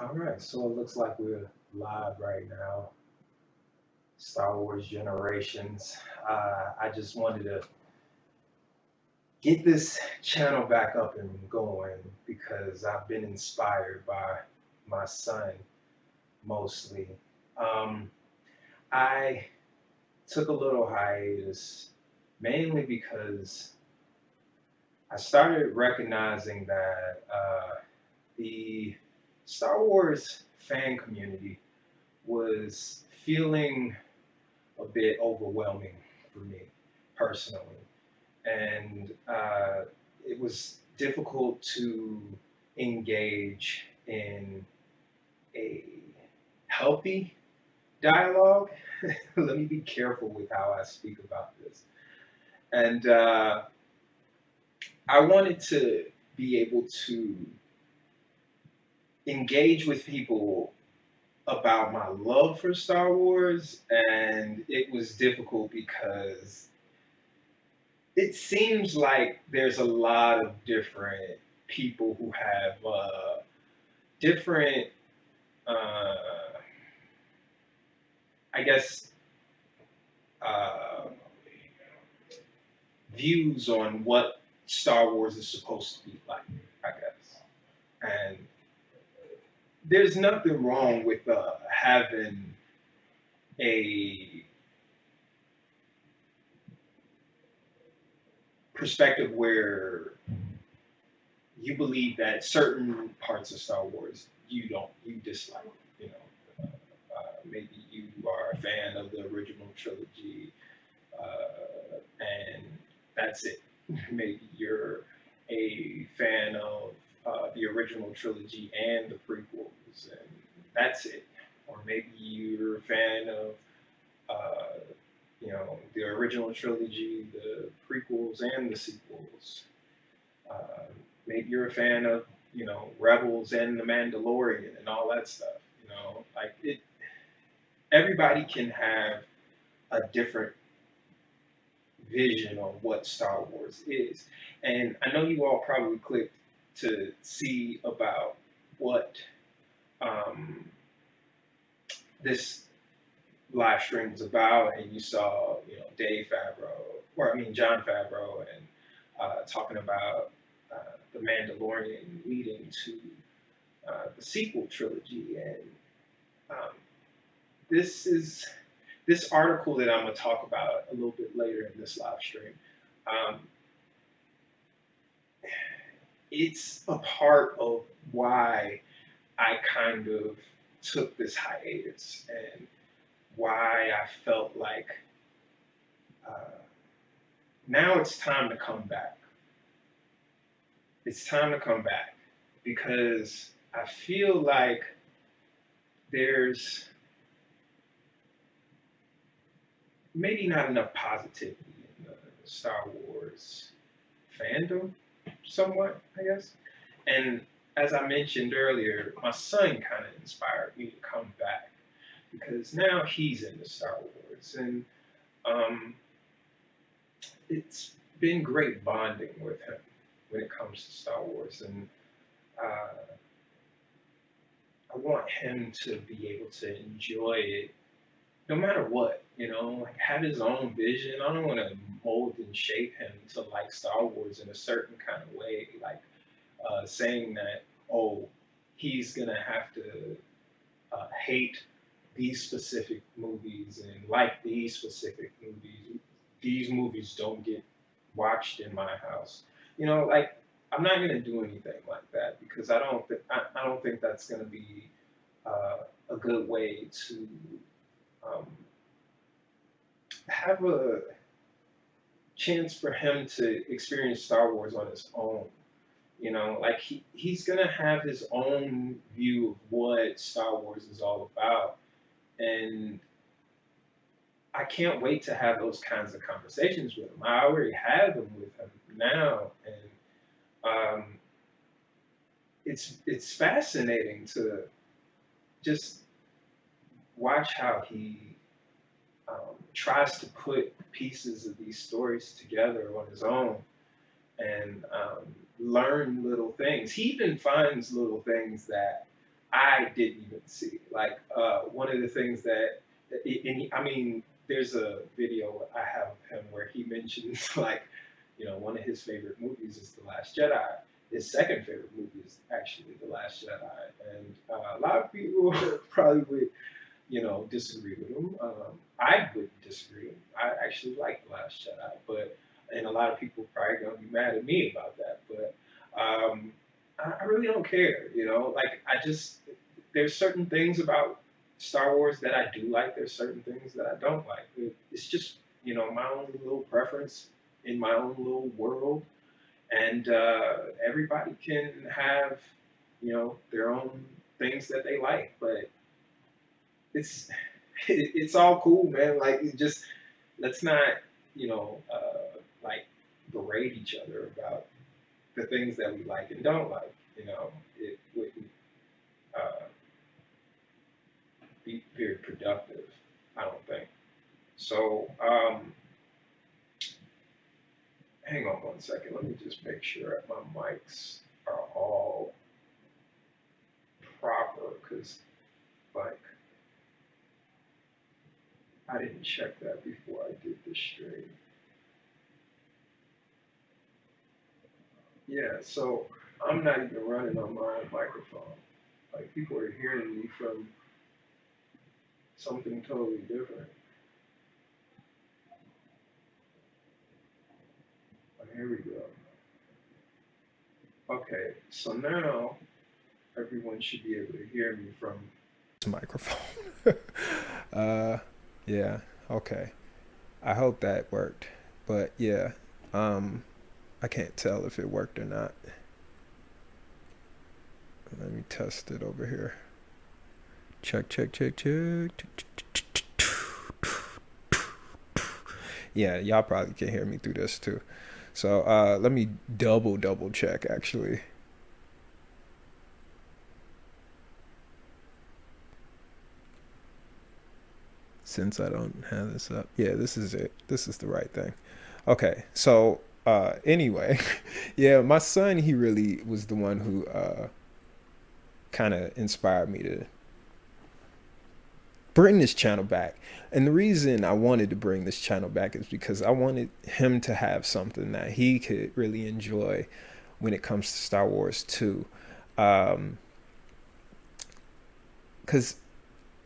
All right, so it looks like we're live right now. Star Wars Generations. I just wanted to get this channel back up and going because I've been inspired by my son mostly. Um, I took a little hiatus mainly because I started recognizing that the Star Wars fan community was feeling a bit overwhelming for me personally. And it was difficult to engage in a healthy dialogue. Let me be careful with how I speak about this. And I wanted to be able to engage with people about my love for Star Wars, and it was difficult because it seems like there's a lot of different people who have different, uh, I guess, uh, views on what Star Wars is supposed to be like, I guess. And there's nothing wrong with having a perspective where you believe that certain parts of Star Wars you dislike. You know, maybe you are a fan of the original trilogy, and that's it. Maybe you're a fan of the original trilogy and the prequels, and that's it. Or maybe you're a fan of uh, the original trilogy, the prequels, and the sequels. Uh, Maybe you're a fan of Rebels and the Mandalorian and all that stuff. Like it, everybody can have a different vision on what Star Wars is. And I know you all probably clicked to see about what um, this live stream was about, and you saw, Dave Favreau, or I mean Jon Favreau, and talking about the Mandalorian leading to the sequel trilogy, and um, this is this article that I'm going to talk about a little bit later in this live stream. Um, it's a part of why I kind of took this hiatus and why I felt like uh, now it's time to come back. It's time to come back because I feel like there's maybe not enough positivity in the Star Wars fandom, somewhat, I guess. And as I mentioned earlier, my son kind of inspired me to come back because now he's into Star Wars, and um, it's been great bonding with him when it comes to Star Wars, and uh, I want him to be able to enjoy it no matter what, like have his own vision. I don't want to mold and shape him to like Star Wars in a certain kind of way, like saying that, oh, he's gonna have to hate these specific movies and like these specific movies. These movies don't get watched in my house. Like I'm not gonna do anything like that because I don't think that's gonna be uh, a good way to um, have a chance for him to experience Star Wars on his own. Like he's gonna have his own view of what Star Wars is all about, and I can't wait to have those kinds of conversations with him. I already have them with him now, and um, it's fascinating to just watch how he tries to put pieces of these stories together on his own and learn little things. He even finds little things that I didn't even see. Like one of the things that, I mean, there's a video I have of him where he mentions like, one of his favorite movies is The Last Jedi. His second favorite movie is actually The Last Jedi, and a lot of people probably would, disagree with him. I would disagree. I actually like The Last Jedi, but and a lot of people probably gonna be mad at me about that, but I really don't care. Like I just there's certain things about Star Wars that I do like. There's certain things that I don't like. It's just my own little preference in my own little world, and everybody can have their own things that they like, but it's it's all cool, man. Like it just let's not like berate each other about the things that we like and don't like. It wouldn't uh, be very productive. I don't think. So hang on one second. Let me just make sure my mics are all proper, because like I didn't check that before I did this stream. Yeah, so I'm not even running on my microphone. Like people are hearing me from something totally different. Here we go. Okay, so now everyone should be able to hear me from this microphone. Yeah, okay. I hope that worked. But yeah, I can't tell if it worked or not. Let me test it over here. Check, check, check, check. Yeah, y'all probably can hear me through this too. So let me double check actually. Since I don't have this up. Yeah, this is it. This is the right thing. Okay, so anyway, yeah, my son, he really was the one who kind of inspired me to bring this channel back. And the reason I wanted to bring this channel back is because I wanted him to have something that he could really enjoy when it comes to Star Wars too. Because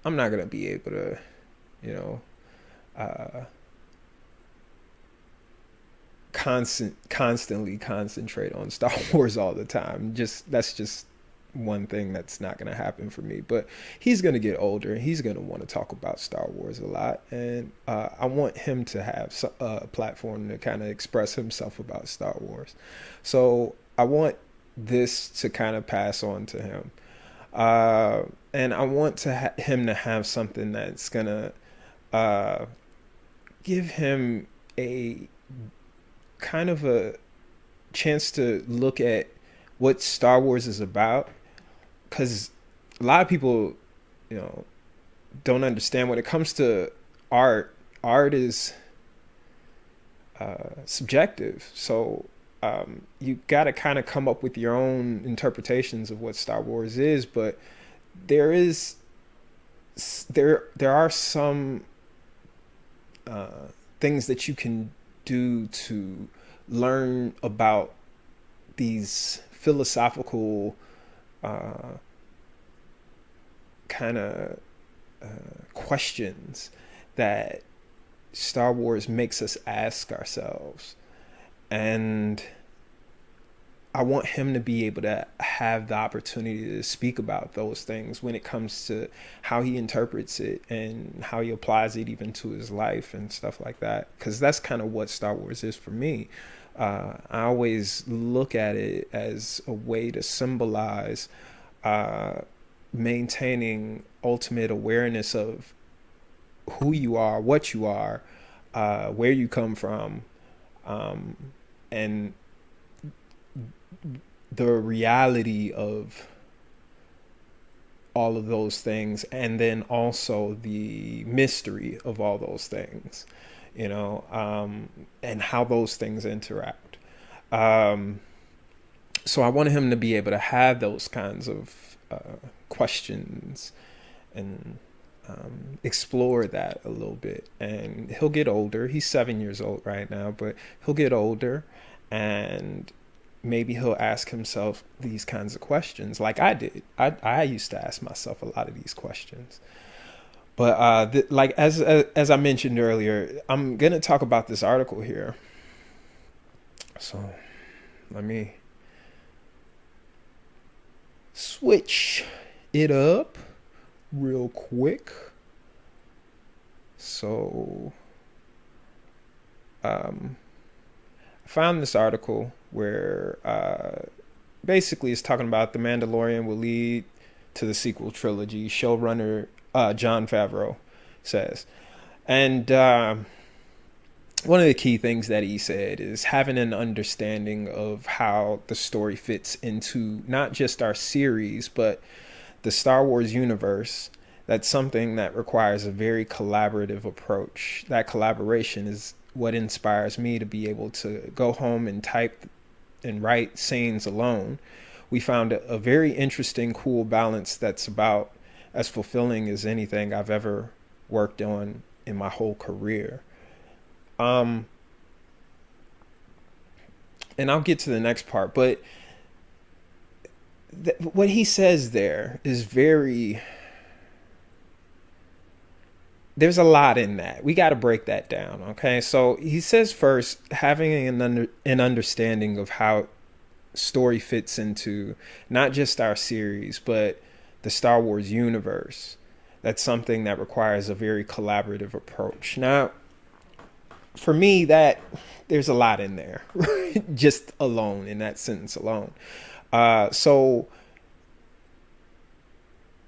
I'm not going to be able to, constantly concentrate on Star Wars all the time. That's just one thing that's not going to happen for me. But he's going to get older and he's going to want to talk about Star Wars a lot, and I want him to have a platform to kind of express himself about Star Wars. So I want this to kind of pass on to him, and I want him to have something that's going to give him a kind of a chance to look at what Star Wars is about, because a lot of people, don't understand when it comes to art. Art is subjective, so you got to kind of come up with your own interpretations of what Star Wars is. But there are some things that you can do to learn about these philosophical kind of questions that Star Wars makes us ask ourselves. And I want him to be able to have the opportunity to speak about those things when it comes to how he interprets it and how he applies it even to his life and stuff like that. Because that's kind of what Star Wars is for me. I always look at it as a way to symbolize maintaining ultimate awareness of who you are, what you are, where you come from, and the reality of all of those things, and then also the mystery of all those things, and how those things interact. So I wanted him to be able to have those kinds of questions and explore that a little bit. And he'll get older. He's 7 years old right now, but he'll get older, and maybe he'll ask himself these kinds of questions like I did. I used to ask myself a lot of these questions. But like as I mentioned earlier, I'm gonna talk about this article here. So let me switch it up real quick. So I found this article where basically it's talking about the Mandalorian will lead to the sequel trilogy. Showrunner Jon Favreau says, and one of the key things that he said is having an understanding of how the story fits into not just our series, but the Star Wars universe. That's something that requires a very collaborative approach. That collaboration is what inspires me to be able to go home and type and write scenes alone. We found a very interesting, cool balance that's about as fulfilling as anything I've ever worked on in my whole career. And I'll get to the next part, but what he says there is very, there's a lot in that. We got to break that down. Okay. So he says first, having an understanding of how story fits into not just our series, but the Star Wars universe. That's something that requires a very collaborative approach. Now, for me, that there's a lot in there, just alone in that sentence alone. So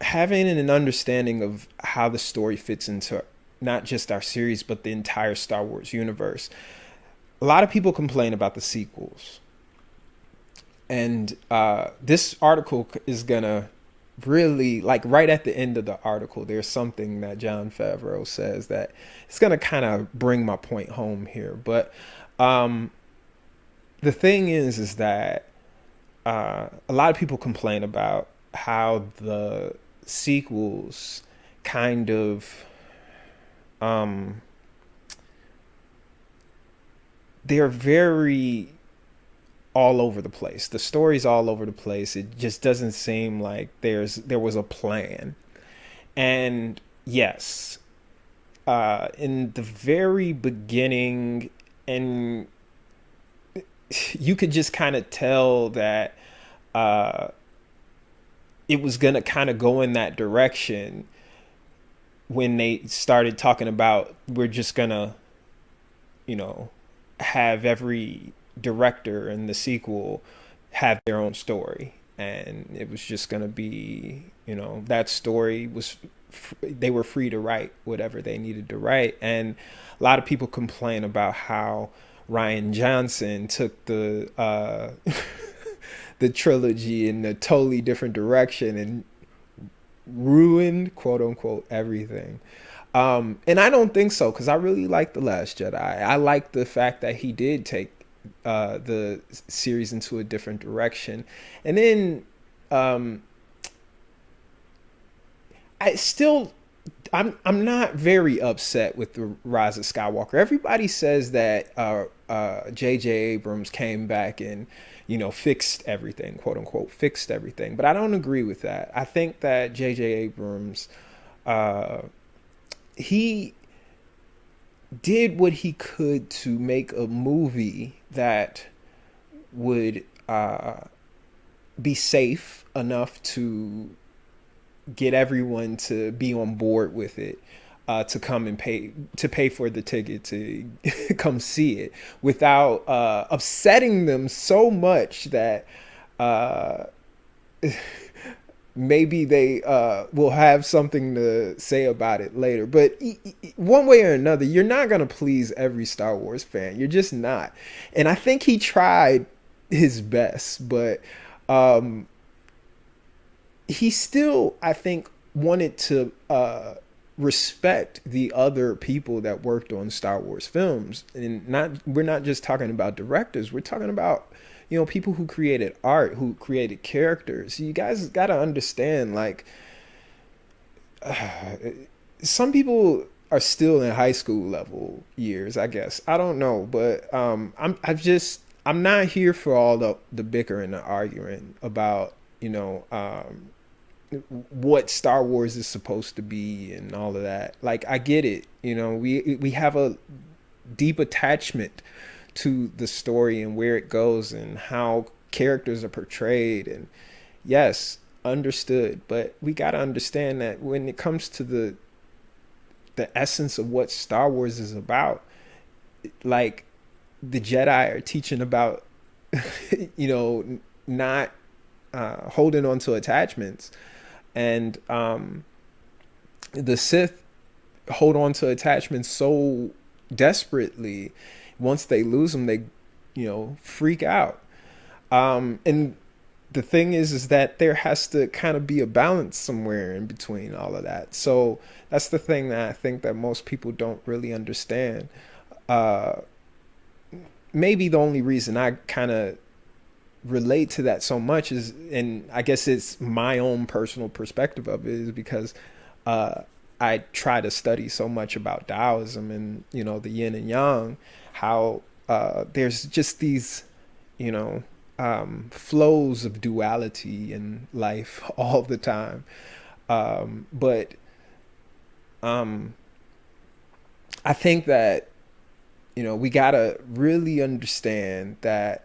having an understanding of how the story fits into not just our series, but the entire Star Wars universe. A lot of people complain about the sequels. And this article is going to really, like right at the end of the article, there's something that Jon Favreau says that it's going to kind of bring my point home here. But the thing is that a lot of people complain about how the sequels kind of they're very all over the place. The story's all over the place. It just doesn't seem like there was a plan. And yes, in the very beginning, and you could just kind of tell that it was going to kind of go in that direction when they started talking about we're just going to, have every director in the sequel have their own story. And it was just going to be, that story was, they were free to write whatever they needed to write. And a lot of people complain about how Rian Johnson took the the trilogy in a totally different direction and ruined, quote unquote, everything. And I don't think so, because I really like The Last Jedi. I like the fact that he did take the series into a different direction. And then I'm not very upset with the Rise of Skywalker. Everybody says that J.J. Abrams came back and fixed everything, quote unquote, fixed everything. But I don't agree with that. I think that J.J. Abrams, he did what he could to make a movie that would be safe enough to get everyone to be on board with it, to come and pay for the ticket to come see it without upsetting them so much that maybe they will have something to say about it later. But one way or another, you're not going to please every Star Wars fan. You're just not. And I think he tried his best, but he still, I think, wanted to respect the other people that worked on Star Wars films. And we're not just talking about directors. We're talking about people who created art, who created characters. You guys got to understand, like, some people are still in high school level years, I guess. I don't know, but I'm not here for all the bickering and arguing about, what Star Wars is supposed to be and all of that. Like, I get it. We have a deep attachment to the story and where it goes and how characters are portrayed, and yes, understood. But we got to understand that when it comes to the essence of what Star Wars is about, like, the Jedi are teaching about not holding on to attachments, and the Sith hold on to attachments so desperately. Once they lose them, they freak out. And the thing is that there has to kind of be a balance somewhere in between all of that. So that's the thing that I think that most people don't really understand. Maybe the only reason I kind of relate to that so much is, and I guess it's my own personal perspective of it, is because I try to study so much about Taoism and, the yin and yang, how there's just these, flows of duality in life all the time. But I think that, we gotta really understand that,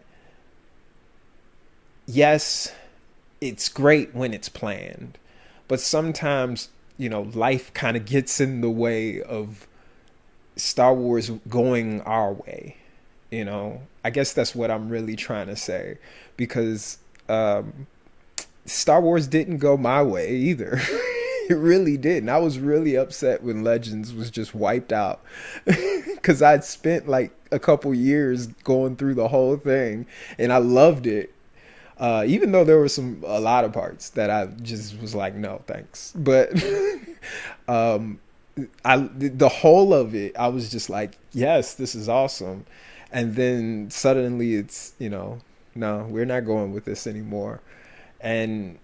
yes, it's great when it's planned, but sometimes, life kind of gets in the way of Star Wars going our way. I guess that's what I'm really trying to say, because Star Wars didn't go my way either. It really didn't. I was really upset when Legends was just wiped out, because I'd spent like a couple years going through the whole thing and I loved it. Even though there were a lot of parts that I just was like, no, thanks. But the whole of it, I was just like, yes, this is awesome. And then suddenly it's, no, we're not going with this anymore. And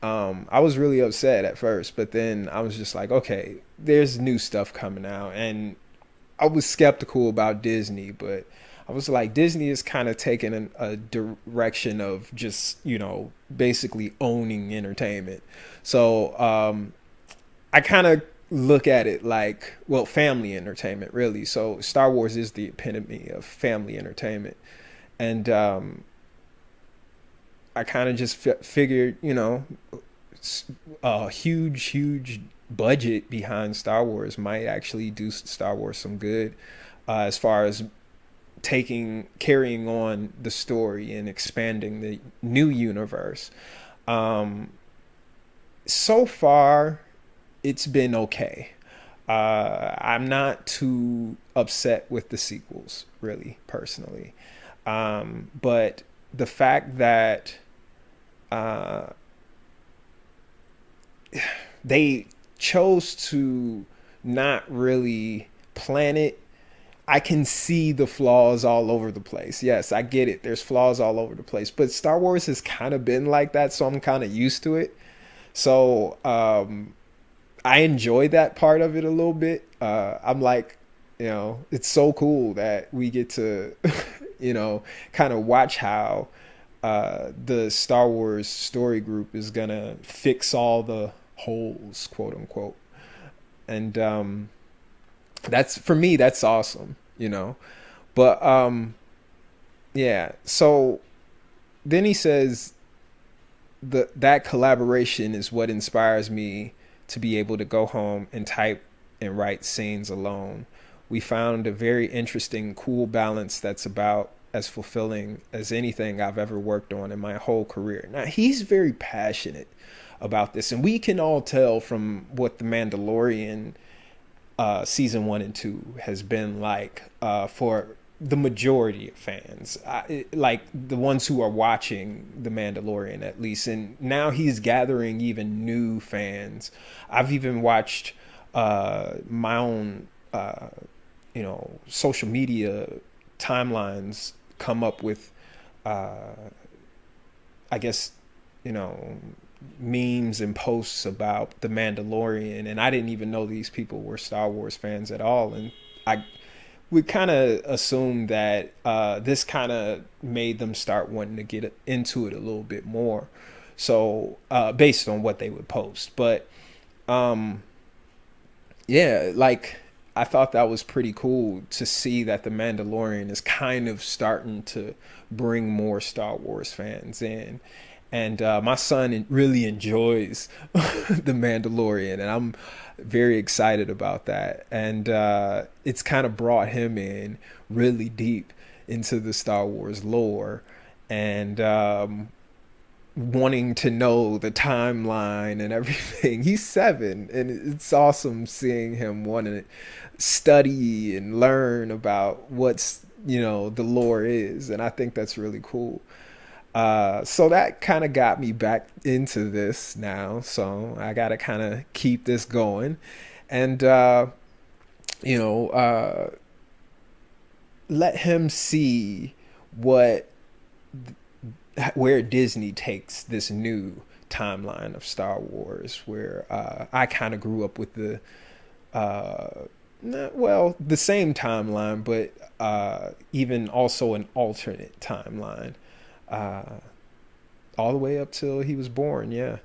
I was really upset at first, but then I was just like, okay, there's new stuff coming out. And I was skeptical about Disney, but I was like, Disney is kind of taking a direction of just, basically owning entertainment. So I kind of look at it like, well, family entertainment, really. So Star Wars is the epitome of family entertainment. And I kind of just figured, a huge budget behind Star Wars might actually do Star Wars some good, as far as carrying on the story and expanding the new universe. So far, it's been okay. I'm not too upset with the sequels, really, personally. But the fact that they chose to not really plan it, I can see the flaws all over the place. Yes, I get it. There's flaws all over the place. But Star Wars has kind of been like that, so I'm kind of used to it. So I enjoy that part of it a little bit. I'm like, it's so cool that we get to, kind of watch how the Star Wars story group is going to fix all the holes, quote unquote. And that's, for me, that's awesome, But yeah, so then he says that collaboration is what inspires me to be able to go home and type and write scenes alone. We found a very interesting, cool balance that's about as fulfilling as anything I've ever worked on in my whole career. Now, he's very passionate about this, and we can all tell from what The Mandalorian season 1 and 2 has been like for the majority of fans, like the ones who are watching The Mandalorian, at least. And now he's gathering even new fans. I've even watched my own social media timelines come up with I guess, you know, memes and posts about the Mandalorian, and I didn't even know these people were Star Wars fans at all, and I we kind of assumed that this kind of made them start wanting to get into it a little bit more. So based on what they would post, but um, yeah, like I thought that was pretty cool to see that the Mandalorian is kind of starting to bring more Star Wars fans in. And my son really enjoys the Mandalorian, and I'm very excited about that. And it's kind of brought him in really deep into the Star Wars lore, and wanting to know the timeline and everything. He's 7, and it's awesome seeing him want to study and learn about what's, the lore is, and I think that's really cool. So that kind of got me back into this now. So I got to kind of keep this going, and you know, uh, let him see what where Disney takes this new timeline of Star Wars, where I kind of grew up with the the same timeline, but even also an alternate timeline, uh, all the way up till he was born. Yeah,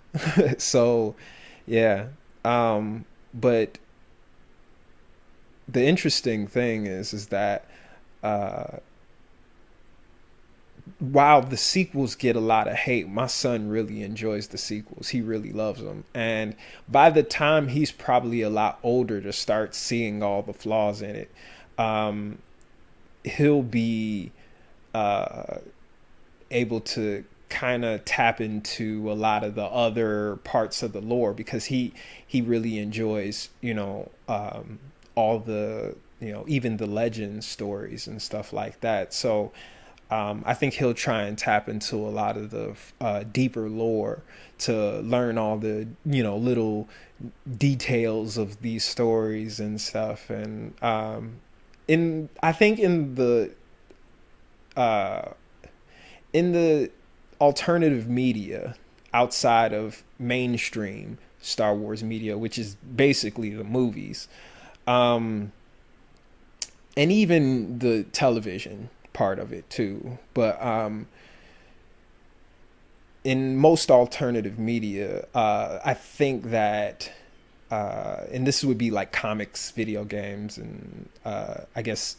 so yeah, but the interesting thing is that uh, while the sequels get a lot of hate, my son really enjoys the sequels. He really loves them. And by the time he's probably a lot older to start seeing all the flaws in it, um, he'll be uh, able to kind of tap into a lot of the other parts of the lore, because he really enjoys, all the, even the legend stories and stuff like that. So I think he'll try and tap into a lot of the deeper lore to learn all the little details of these stories and stuff. And in I think uh, in the alternative media outside of mainstream Star Wars media, which is basically the movies, and even the television part of it too. But in most alternative media, I think that, and this would be like comics, video games, and I guess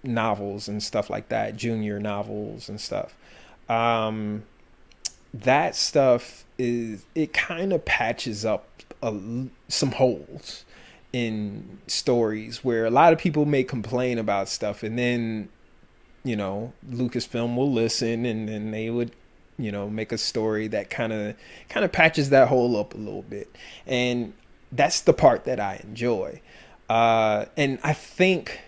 novels and stuff like that, junior novels and stuff. Um, that stuff it kind of patches up some holes in stories where a lot of people may complain about stuff, and then Lucasfilm will listen, and then they would make a story that kind of patches that hole up a little bit, and that's the part that I enjoy. And I think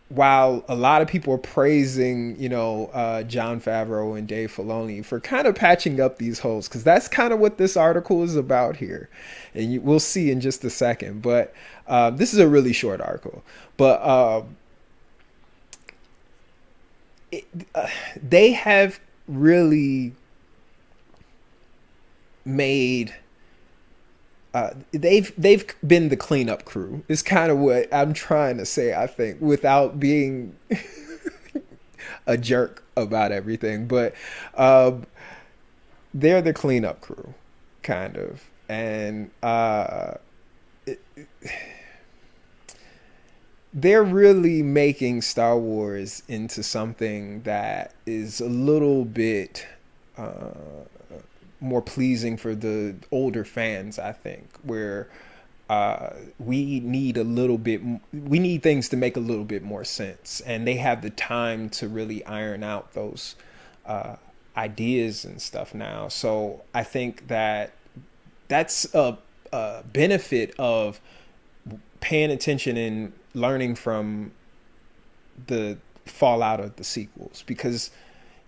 while a lot of people are praising, Jon Favreau and Dave Filoni for kind of patching up these holes, because that's kind of what this article is about here, and we'll see in just a second. But this is a really short article, but they have really made. They've been the cleanup crew. Is kind of what I'm trying to say, I think, without being a jerk about everything. But they're the cleanup crew, kind of, and they're really making Star Wars into something that is a little bit more pleasing for the older fans, I think, where we need things to make a little bit more sense, and they have the time to really iron out those ideas and stuff now. So I think that that's a benefit of paying attention and learning from the fallout of the sequels, because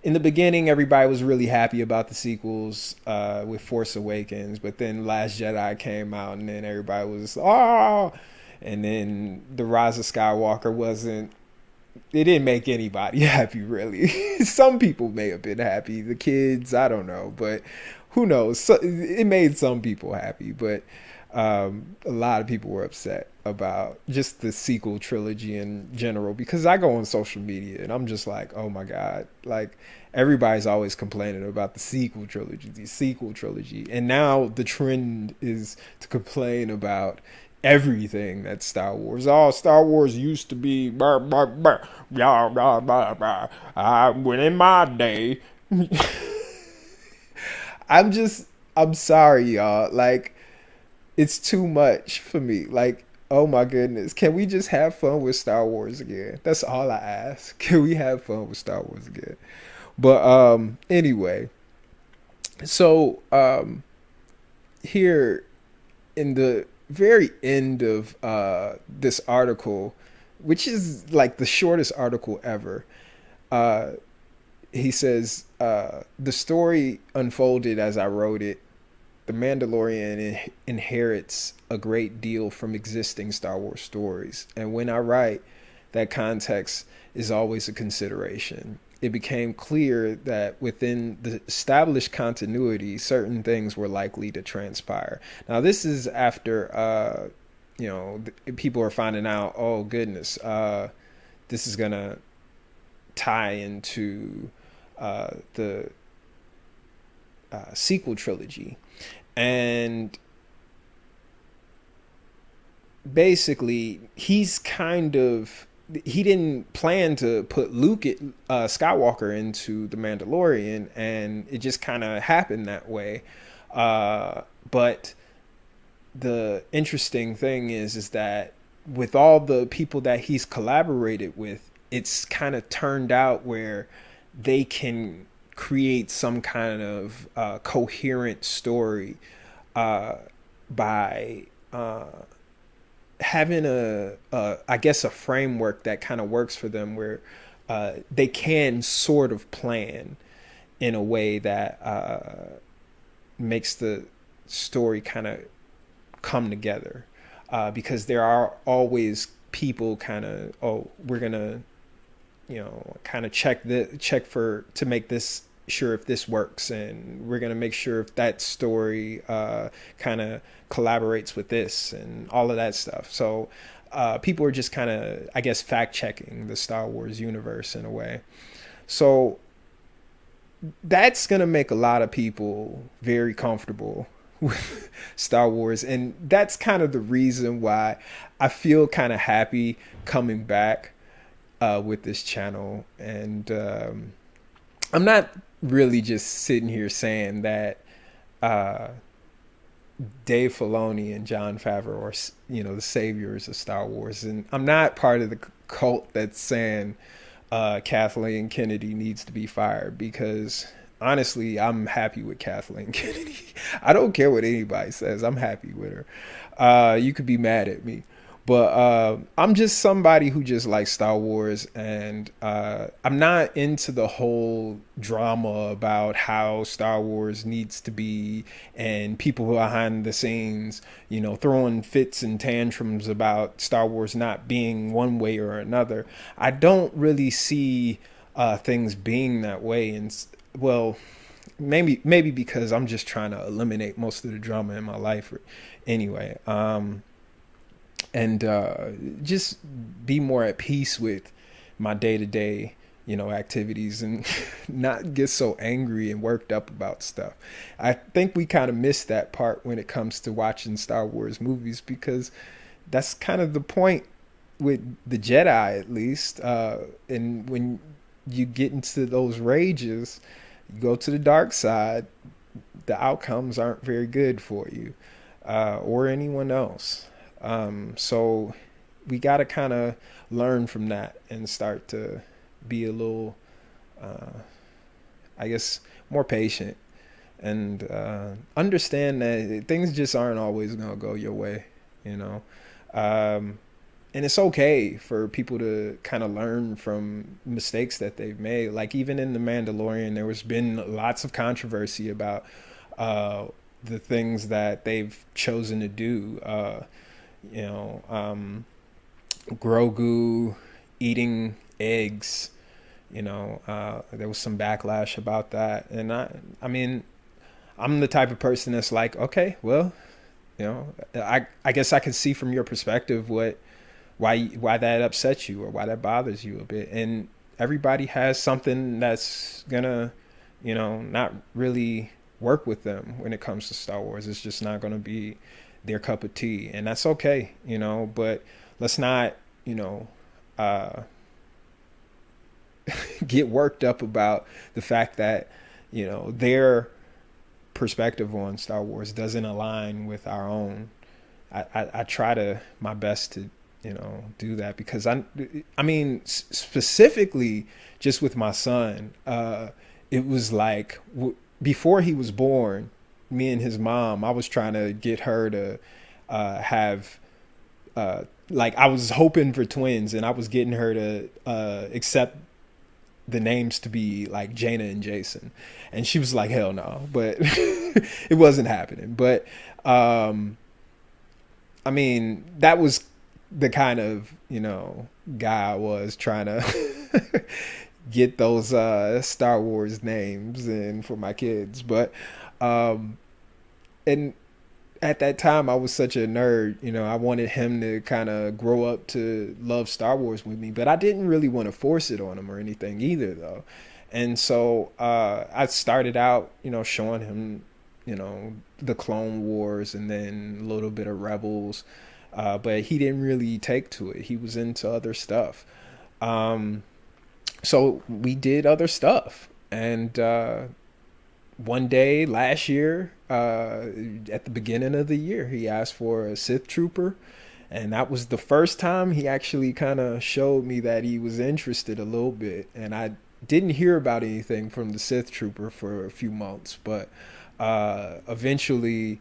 in the beginning everybody was really happy about the sequels with Force Awakens, but then Last Jedi came out, and then everybody was and then The Rise of Skywalker wasn't it didn't make anybody happy, really. Some people may have been happy, the kids, I don't know, but who knows? So, it made some people happy, but a lot of people were upset about just the sequel trilogy in general, because I go on social media and I'm just like, oh my god, like everybody's always complaining about the sequel trilogy, and now the trend is to complain about everything that's Star Wars. Oh, Star Wars used to be blah, blah, blah, blah, blah, blah, blah. When in my day, I'm just, I'm sorry, y'all. Like, it's too much for me. Like, oh my goodness, can we just have fun with Star Wars again? That's all I ask. Can we have fun with Star Wars again? But anyway, so here in the very end of this article, which is like the shortest article ever, uh, he says, the story unfolded as I wrote it. The Mandalorian inherits a great deal from existing Star Wars stories, and when I write, that context is always a consideration. It became clear that within the established continuity, certain things were likely to transpire. Now, this is after, people are finding out, oh goodness, this is gonna tie into the sequel trilogy, and basically he didn't plan to put Luke Skywalker into the Mandalorian, and it just kind of happened that way. But the interesting thing is that with all the people that he's collaborated with, it's kind of turned out where they can create some kind of coherent story by having I guess a framework that kind of works for them, where they can sort of plan in a way that makes the story kind of come together, because there are always people kind of, oh, we're gonna, kind of check for to make this sure if this works, and we're gonna make sure if that story kind of collaborates with this and all of that stuff. So people are just kind of, I guess, fact checking the Star Wars universe in a way. So that's gonna make a lot of people very comfortable with Star Wars, and that's kind of the reason why I feel kind of happy coming back with this channel. And I'm not really just sitting here saying that Dave Filoni and Jon Favreau are, the saviors of Star Wars, and I'm not part of the cult that's saying Kathleen Kennedy needs to be fired, because honestly, I'm happy with Kathleen Kennedy. I don't care what anybody says. I'm happy with her. You could be mad at me, but I'm just somebody who just likes Star Wars, and I'm not into the whole drama about how Star Wars needs to be, and people behind the scenes, throwing fits and tantrums about Star Wars not being one way or another. I don't really see things being that way, and well, maybe because I'm just trying to eliminate most of the drama in my life anyway. And just be more at peace with my day-to-day, activities, and not get so angry and worked up about stuff. I think we kind of miss that part when it comes to watching Star Wars movies, because that's kind of the point with the Jedi, at least. And when you get into those rages, you go to the dark side, the outcomes aren't very good for you or anyone else. So we got to kind of learn from that and start to be a little, I guess, more patient, and understand that things just aren't always going to go your way, and it's okay for people to kind of learn from mistakes that they've made. Like, even in The Mandalorian, there was been lots of controversy about the things that they've chosen to do. Grogu eating eggs. There was some backlash about that, and I mean, I'm the type of person that's like, okay, well, I guess I can see from your perspective why that upsets you or why that bothers you a bit, and everybody has something that's gonna, not really work with them when it comes to Star Wars. It's just not gonna be their cup of tea, and that's okay, But let's not, uh, get worked up about the fact that their perspective on Star Wars doesn't align with our own. I try to my best to do that because I mean specifically just with my son, it was like before he was born, me and his mom, I was trying to get her to have like I was hoping for twins, and I was getting her to accept the names to be like Jaina and Jason, and she was like, "Hell no!" But it wasn't happening. But I mean, that was the kind of guy I was trying to get those Star Wars names in for my kids. But and at that time I was such a nerd, I wanted him to kind of grow up to love Star Wars with me, but I didn't really want to force it on him or anything either though. And so I started out, showing him, the Clone Wars and then a little bit of Rebels. But he didn't really take to it. He was into other stuff. So we did other stuff. And one day last year, at the beginning of the year, he asked for a Sith Trooper. And that was the first time he actually kind of showed me that he was interested a little bit. And I didn't hear about anything from the Sith Trooper for a few months. But eventually,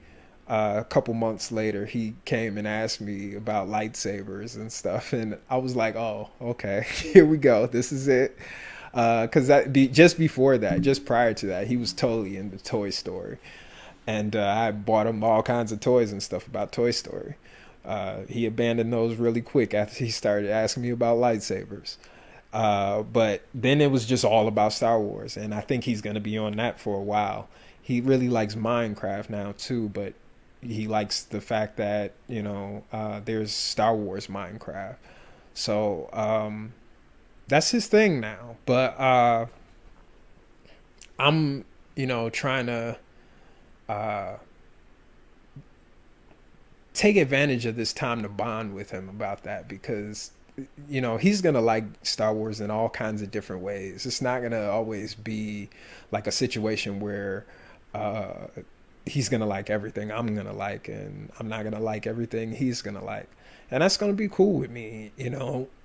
a couple months later, he came and asked me about lightsabers and stuff. And I was like, oh, okay, here we go. This is it. Because just before that, just prior to that, he was totally into Toy Story. And I bought him all kinds of toys and stuff about Toy Story. He abandoned those really quick after he started asking me about lightsabers. But then it was just all about Star Wars. And I think he's going to be on that for a while. He really likes Minecraft now, too. But he likes the fact that, there's Star Wars Minecraft. So that's his thing now. But I'm, trying to take advantage of this time to bond with him about that because, he's going to like Star Wars in all kinds of different ways. It's not going to always be like a situation where he's going to like everything I'm going to like, and I'm not going to like everything he's going to like. And that's going to be cool with me,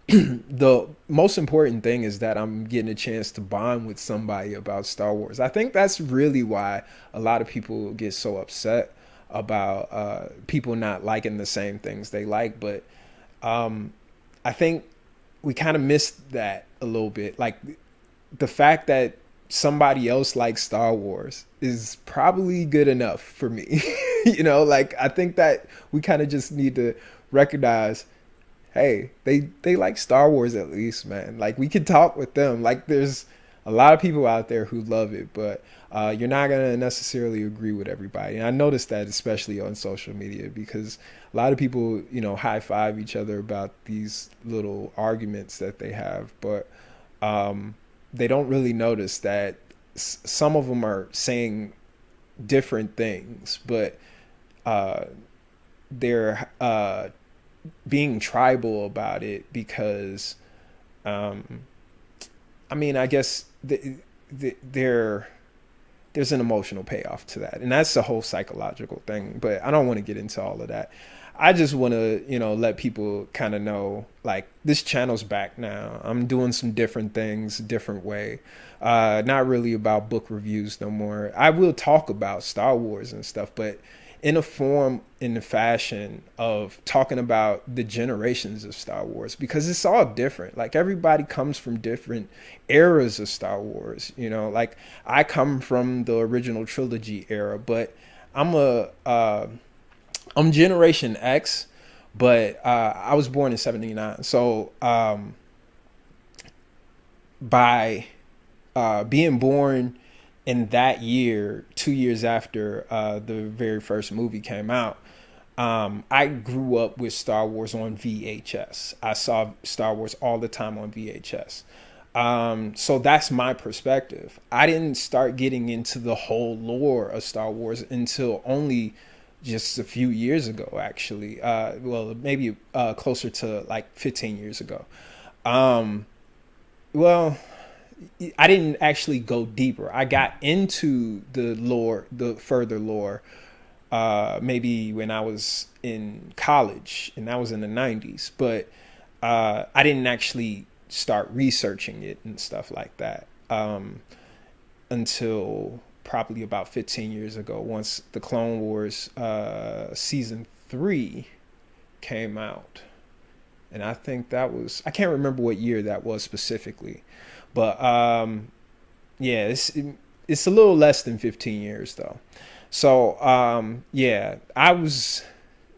The most important thing is that I'm getting a chance to bond with somebody about Star Wars. I think that's really why a lot of people get so upset about people not liking the same things they like. But I think we kind of missed that a little bit. Like the fact that somebody else likes Star Wars is probably good enough for me. Like I think that we kind of just need to recognize, hey, they like Star Wars at least, man. Like we can talk with them. Like there's a lot of people out there who love it, but you're not going to necessarily agree with everybody. And I noticed that especially on social media because a lot of people, high five each other about these little arguments that they have, but they don't really notice that some of them are saying different things, but they're being tribal about it because, I guess there's an emotional payoff to that, and that's a whole psychological thing. But I don't want to get into all of that. I just want to, let people kind of know, like, this channel's back now. I'm doing some different things, different way. Not really about book reviews no more. I will talk about Star Wars and stuff, but in a form, in the fashion of talking about the generations of Star Wars, because it's all different. Like everybody comes from different eras of Star Wars. Like I come from the original trilogy era, but I'm Generation X, but I was born in '79. So by being born in that year, 2 years after the very first movie came out, I grew up with Star Wars on VHS. I saw Star Wars all the time on VHS. So that's my perspective. I didn't start getting into the whole lore of Star Wars until only just a few years ago, actually. Well, maybe closer to like 15 years ago. Um, well, I didn't actually go deeper. I got into the lore, the further lore, maybe when I was in college, and that was in the 90s. But I didn't actually start researching it and stuff like that until probably about 15 years ago, once the Clone Wars season 3 came out. And I think that was, I can't remember what year that was specifically, but yeah, it's a little less than 15 years though. So yeah, I was,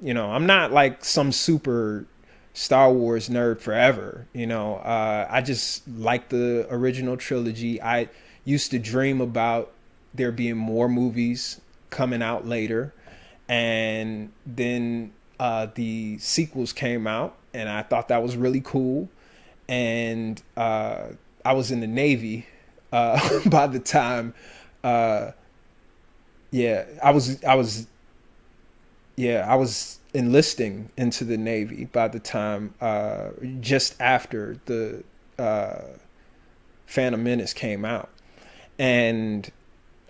I'm not like some super Star Wars nerd forever. I just like the original trilogy. I used to dream about there being more movies coming out later, and then the sequels came out, and I thought that was really cool. And I was in the Navy by the time. Uh, yeah, I was enlisting into the Navy by the time just after the uh, Phantom Menace came out, and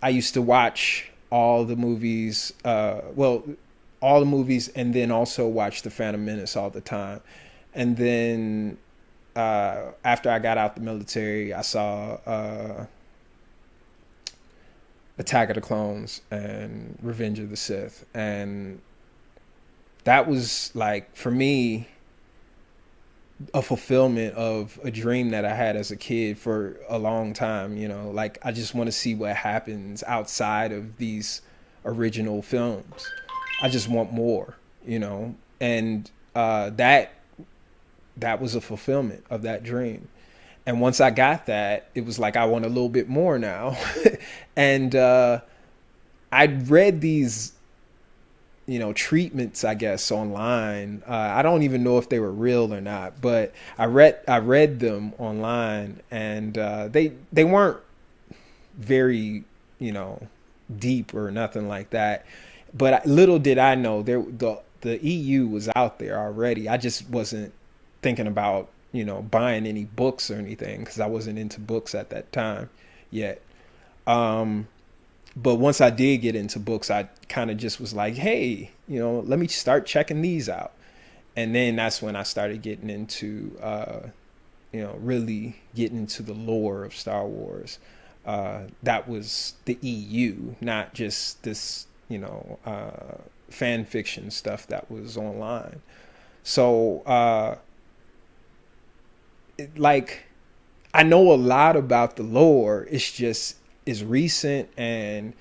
I used to watch all the movies. Well, all the movies, and then also watch the Phantom Menace all the time. And then after I got out the military, I saw Attack of the Clones and Revenge of the Sith, and that was like for me a fulfillment of a dream that I had as a kid for a long time. Like I just want to see what happens outside of these original films. I just want more, and that was a fulfillment of that dream. And once I got that, it was like I want a little bit more now. And I'd read these, treatments, I guess, online. I don't even know if they were real or not, but I read them online, and they weren't very, deep or nothing like that. But little did I know the EU was out there already. I just wasn't thinking about buying any books or anything because I wasn't into books at that time yet. But once I did get into books, I kind of just was like, hey, let me start checking these out. And then that's when I started getting into, really getting into the lore of Star Wars. That was the EU, not just this, fan fiction stuff that was online. So, like, I know a lot about the lore. It's just is recent, and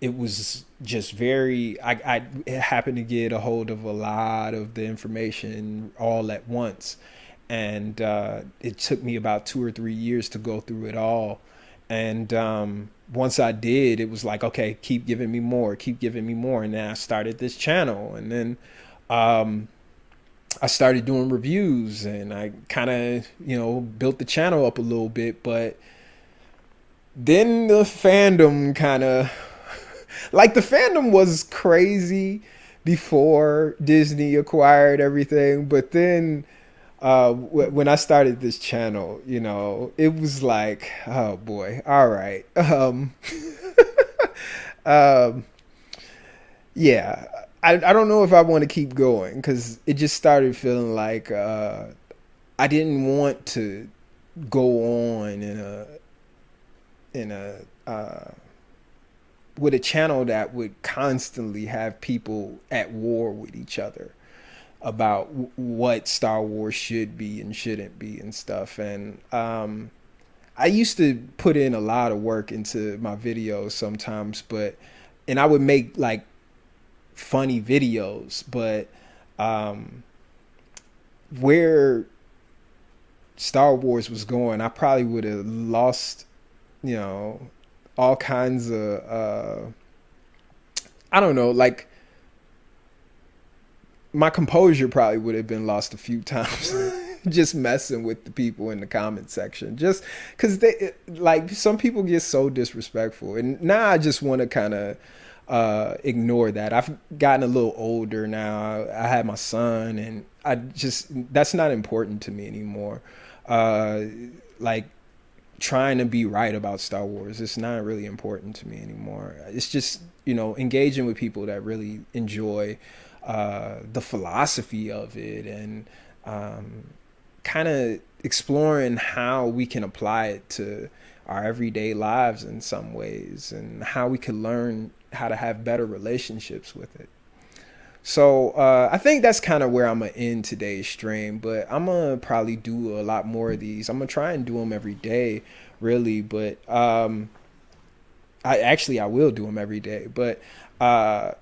it was just very. I happened to get a hold of a lot of the information all at once, and it took me about 2 or 3 years to go through it all. And once I did, it was like, okay, keep giving me more, keep giving me more. And then I started this channel, and then I started doing reviews, and I kind of, built the channel up a little bit. But then the fandom kind of, like the fandom was crazy before Disney acquired everything. But then when I started this channel, it was like, oh boy, all right. Um, yeah, I don't know if I want to keep going because it just started feeling like I didn't want to go on in a with a channel that would constantly have people at war with each other about what Star Wars should be and shouldn't be and stuff. And I used to put in a lot of work into my videos sometimes, and I would make like funny videos, but where Star Wars was going, I probably would have lost, you know, all kinds of I don't know, like my composure probably would have been lost a few times. Just messing with the people in the comment section, just because they like some people get so disrespectful, and now I just want to kind of ignore that. I've gotten a little older now. I had my son, and I just that's not important to me anymore. uh like trying to be right about Star Wars, it's not really important to me anymore. It's just, engaging with people that really enjoy the philosophy of it, and kind of exploring how we can apply it to our everyday lives in some ways, and how we can learn how to have better relationships with it. So I think that's kind of where I'm gonna end today's stream, but I'm gonna probably do a lot more of these. I'm gonna try and do them every day, really, but I will do them every day, but uh,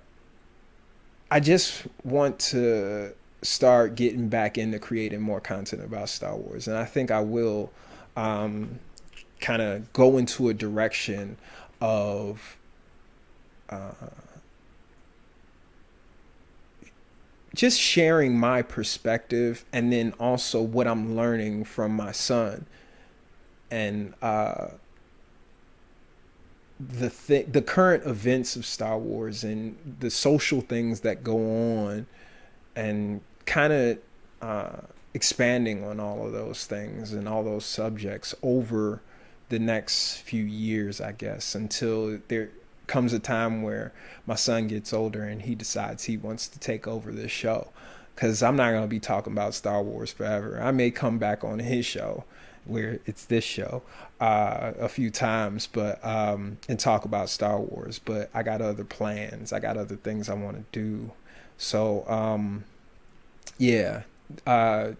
I just want to start getting back into creating more content about Star Wars, and I think I will um, kind of go into a direction of uh, just sharing my perspective, and then also what I'm learning from my son, and the current events of Star Wars and the social things that go on, and kind of expanding on all of those things and all those subjects over the next few years, I guess, until there comes a time where my son gets older and he decides he wants to take over this show. Because I'm not going to be talking about Star Wars forever. I may come back on his show, where it's this show, a few times, but and talk about Star Wars. But I got other plans. I got other things I want to do. So yeah,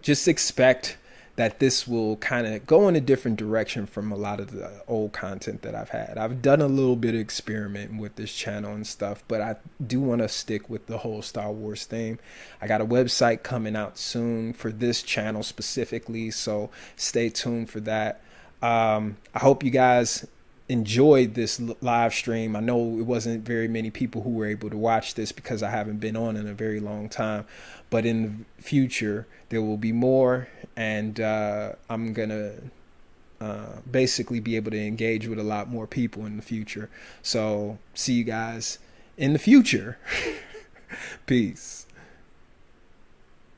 just expect that this will kind of go in a different direction from a lot of the old content that I've had. I've done a little bit of experimenting with this channel and stuff, but I do want to stick with the whole Star Wars theme. I got a website coming out soon for this channel specifically, so stay tuned for that. I hope you guys enjoyed this live stream. I know it wasn't very many people who were able to watch this because I haven't been on in a very long time, but in the future there will be more, and I'm gonna basically be able to engage with a lot more people in the future. So see you guys in the future. Peace.